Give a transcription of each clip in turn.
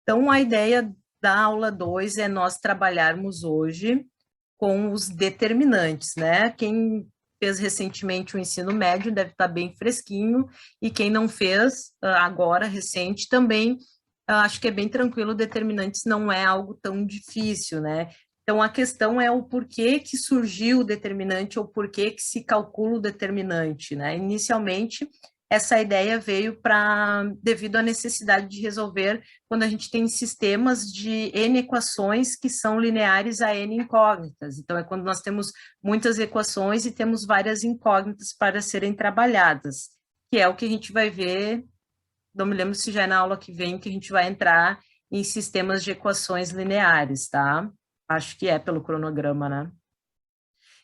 Então, a ideia da aula 2 é nós trabalharmos hoje com os determinantes, né? Quem fez recentemente o ensino médio deve estar bem fresquinho, e quem não fez agora, recente, também acho que é bem tranquilo, determinantes não é algo tão difícil, né? Então, a questão é o porquê que surgiu o determinante ou porquê que se calcula o determinante, né? Inicialmente, essa ideia veio devido à necessidade de resolver quando a gente tem sistemas de N equações que são lineares a N incógnitas. Então, é quando nós temos muitas equações e temos várias incógnitas para serem trabalhadas, que é o que a gente vai ver, não me lembro se já é na aula que vem que a gente vai entrar em sistemas de equações lineares, tá? Acho que é pelo cronograma, né?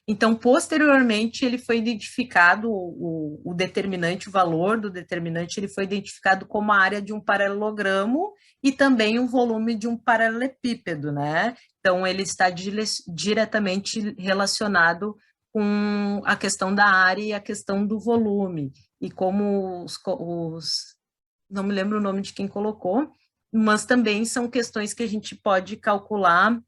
Então, posteriormente, ele foi identificado, o determinante, o valor do determinante, ele foi identificado como a área de um paralelogramo e também o volume de um paralelepípedo, né? Então, ele está diretamente relacionado com a questão da área e a questão do volume. E como não me lembro o nome de quem colocou, mas também são questões que a gente pode calcular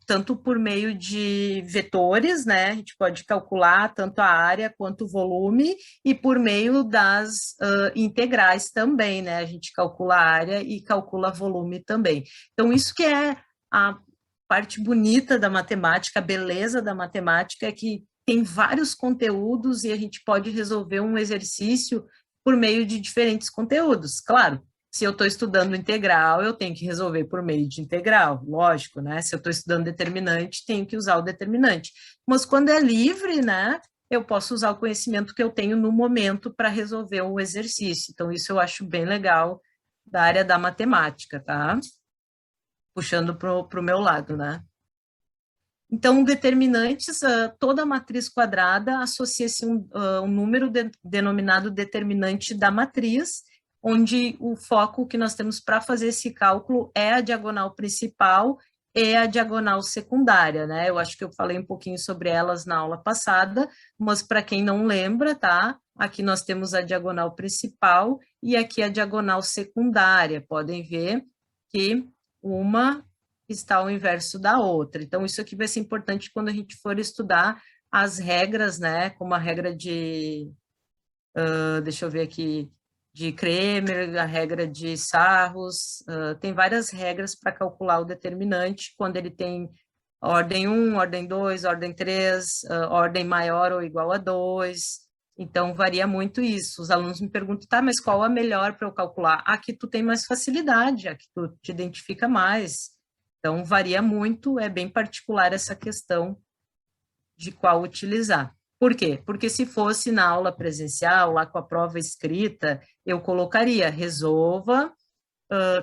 tanto por meio de vetores, né? A gente pode calcular tanto a área quanto o volume, e por meio das integrais também, né? A gente calcula a área e calcula volume também. Então, isso que é a parte bonita da matemática, a beleza da matemática, é que tem vários conteúdos e a gente pode resolver um exercício por meio de diferentes conteúdos. Claro, se eu estou estudando integral, eu tenho que resolver por meio de integral, lógico, né? Se eu estou estudando determinante, tenho que usar o determinante. Mas quando é livre, né? Eu posso usar o conhecimento que eu tenho no momento para resolver o exercício. Então, isso eu acho bem legal da área da matemática, tá? Puxando para o meu lado, né? Então, determinantes, toda matriz quadrada associa-se um número denominado determinante da matriz, onde o foco que nós temos para fazer esse cálculo é a diagonal principal e a diagonal secundária, né? Eu acho que eu falei um pouquinho sobre elas na aula passada, mas para quem não lembra, tá? Aqui nós temos a diagonal principal e aqui a diagonal secundária. Podem ver que uma está ao inverso da outra. Então, isso aqui vai ser importante quando a gente for estudar as regras, né? Como a regra deixa eu ver aqui, de Kremer, a regra de Sarros, tem várias regras para calcular o determinante quando ele tem ordem 1, ordem 2, ordem 3, ordem maior ou igual a 2. Então, varia muito isso. Os alunos me perguntam, tá, mas qual a melhor para eu calcular? Aqui tu tem mais facilidade, aqui tu te identifica mais. Então, varia muito, é bem particular essa questão de qual utilizar. Por quê? Porque se fosse na aula presencial, lá com a prova escrita, eu colocaria, resolva,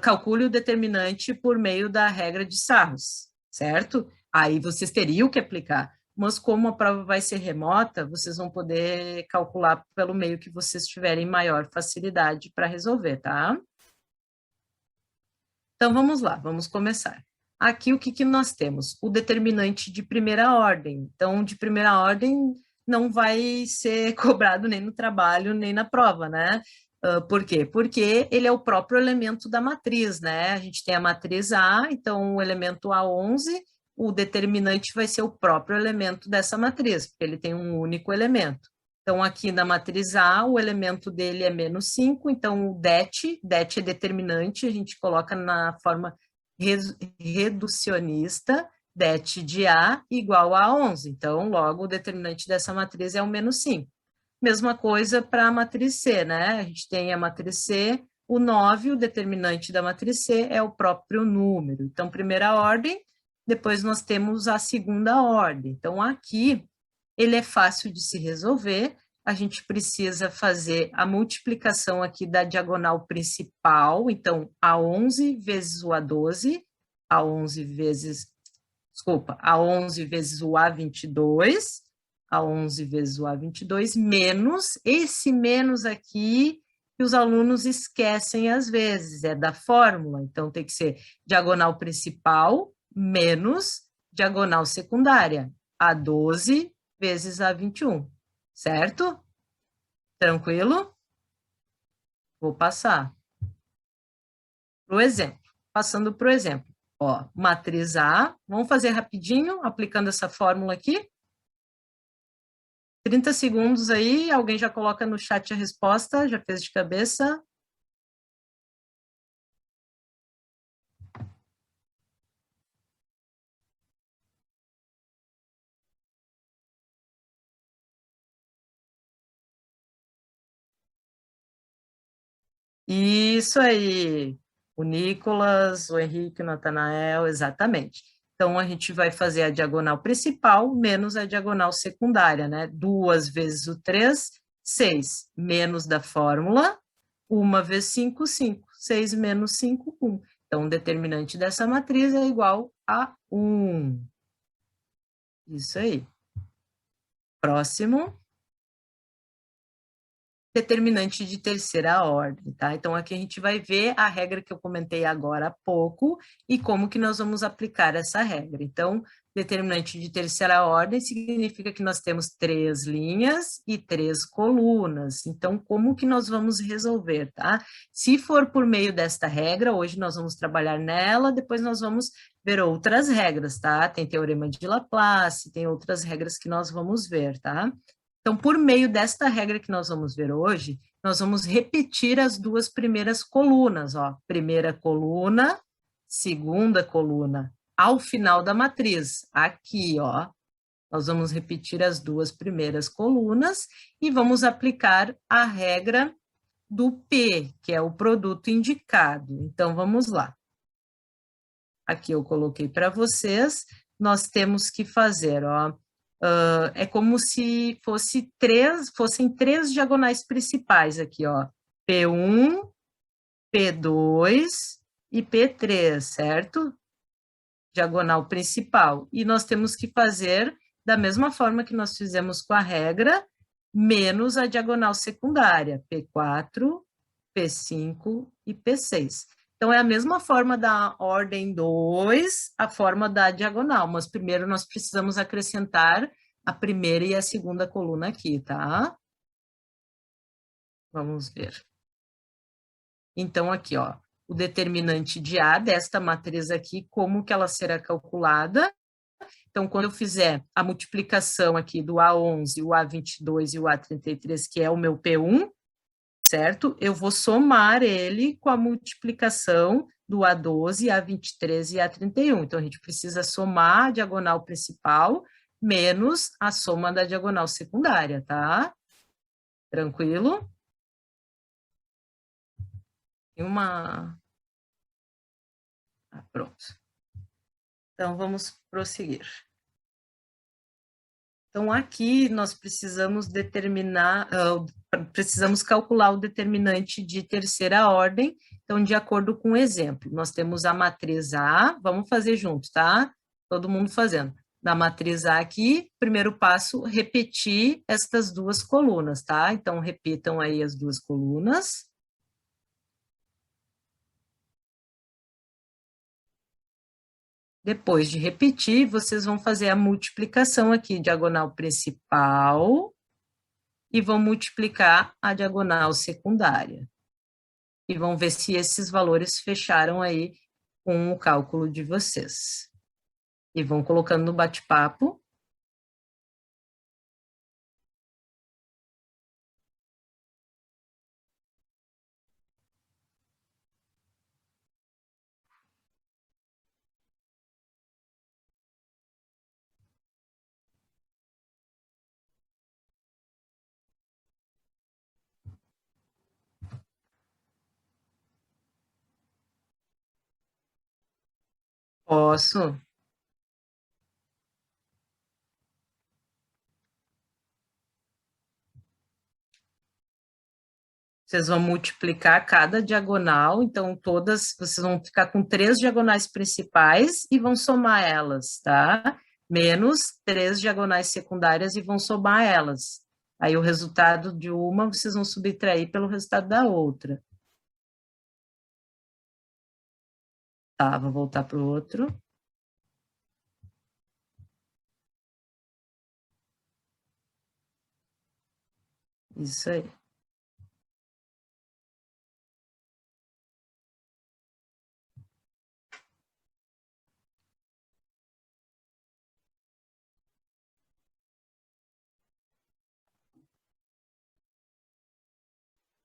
calcule o determinante por meio da regra de Sarros, certo? Aí vocês teriam que aplicar. Mas como a prova vai ser remota, vocês vão poder calcular pelo meio que vocês tiverem maior facilidade para resolver, tá? Então, vamos lá, vamos começar. Aqui, o que nós temos? O determinante de primeira ordem. Então, de primeira ordem, não vai ser cobrado nem no trabalho, nem na prova, né? Por quê? Porque ele é o próprio elemento da matriz, né? A gente tem a matriz A, então o elemento A11, o determinante vai ser o próprio elemento dessa matriz, porque ele tem um único elemento. Então, aqui na matriz A, o elemento dele é menos 5, então o det é determinante, a gente coloca na forma reducionista, det de A igual a 11. Então, logo, o determinante dessa matriz é o menos 5. Mesma coisa para a matriz C, né? A gente tem a matriz C, o 9, o determinante da matriz C é o próprio número. Então, primeira ordem, depois nós temos a segunda ordem. Então, aqui, ele é fácil de se resolver, a gente precisa fazer a multiplicação aqui da diagonal principal, então, A11 vezes o A12, A11 vezes, desculpa, A11 vezes o A22, A11 vezes o A22, menos esse menos aqui, que os alunos esquecem às vezes, é da fórmula, então tem que ser diagonal principal menos diagonal secundária, A12 vezes A21, certo? Tranquilo? Vou passar para o exemplo. passando para o exemplo. Ó, matriz A, vamos fazer rapidinho, aplicando essa fórmula aqui. 30 segundos aí, alguém já coloca no chat a resposta, já fez de cabeça? Isso aí, o Nicolas, o Henrique, o Natanael, exatamente. Então, a gente vai fazer a diagonal principal menos a diagonal secundária, né? 2 vezes o 3, 6, menos da fórmula, 1 vezes 5, 5. 6 menos 5, 1. Então, o determinante dessa matriz é igual a 1. Isso aí. Próximo. Determinante de terceira ordem, tá? Então, aqui a gente vai ver a regra que eu comentei agora há pouco e como que nós vamos aplicar essa regra. Então, determinante de terceira ordem significa que nós temos 3 linhas e 3 colunas. Então, como que nós vamos resolver, tá? Se for por meio desta regra, hoje nós vamos trabalhar nela, depois nós vamos ver outras regras, tá? Tem teorema de Laplace, tem outras regras que nós vamos ver, tá? Então, por meio desta regra que nós vamos ver hoje, nós vamos repetir as duas primeiras colunas, ó. Primeira coluna, segunda coluna, ao final da matriz. Aqui, ó, nós vamos repetir as duas primeiras colunas e vamos aplicar a regra do P, que é o produto indicado. Então, vamos lá. Aqui eu coloquei para vocês, nós temos que fazer, ó, é como se fossem três diagonais principais aqui, ó, P1, P2 e P3, certo? Diagonal principal. E nós temos que fazer da mesma forma que nós fizemos com a regra, menos a diagonal secundária, P4, P5 e P6. Então, é a mesma forma da ordem 2, a forma da diagonal, mas primeiro nós precisamos acrescentar a primeira e a segunda coluna aqui, tá? Vamos ver. Então, aqui, ó, o determinante de A desta matriz aqui, como que ela será calculada? Então, quando eu fizer a multiplicação aqui do A11, o A22 e o A33, que é o meu P1, certo? Eu vou somar ele com a multiplicação do A12, A23 e A31. Então, a gente precisa somar a diagonal principal menos a soma da diagonal secundária, tá? Tranquilo? Tem uma... Ah, pronto. Então, vamos prosseguir. Então, aqui nós precisamos determinar, precisamos calcular o determinante de terceira ordem. Então, de acordo com o exemplo, nós temos a matriz A, vamos fazer juntos, tá? Todo mundo fazendo. Na matriz A aqui, primeiro passo, repetir estas duas colunas, tá? Então, repitam aí as duas colunas. Depois de repetir, vocês vão fazer a multiplicação aqui, diagonal principal, e vão multiplicar a diagonal secundária. E vão ver se esses valores fecharam aí com o cálculo de vocês. E vão colocando no bate-papo. Posso? Vocês vão multiplicar cada diagonal, então todas, vocês vão ficar com 3 diagonais principais e vão somar elas, tá? Menos 3 diagonais secundárias e vão somar elas. Aí o resultado de uma, vocês vão subtrair pelo resultado da outra. Tá, vou voltar para o outro. Isso aí.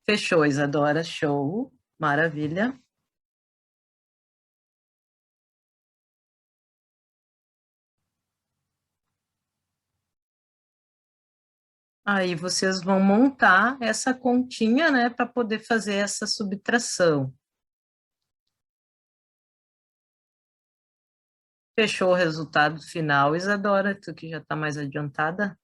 Fechou, Isadora, show, maravilha. Aí vocês vão montar essa continha, né, para poder fazer essa subtração. Fechou o resultado final, Isadora, tu que já está mais adiantada?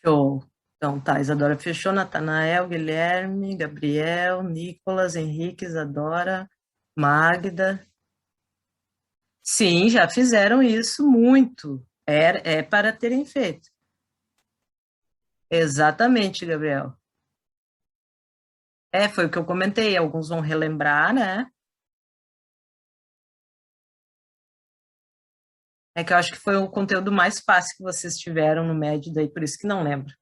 Show. Então tá, Isadora fechou, Natanael, Guilherme, Gabriel, Nicolas, Henrique, Isadora, Magda. Sim, já fizeram isso muito. É para terem feito. Exatamente, Gabriel. Foi o que eu comentei. Alguns vão relembrar, né? É que eu acho que foi o conteúdo mais fácil que vocês tiveram no médio, daí por isso que não lembro.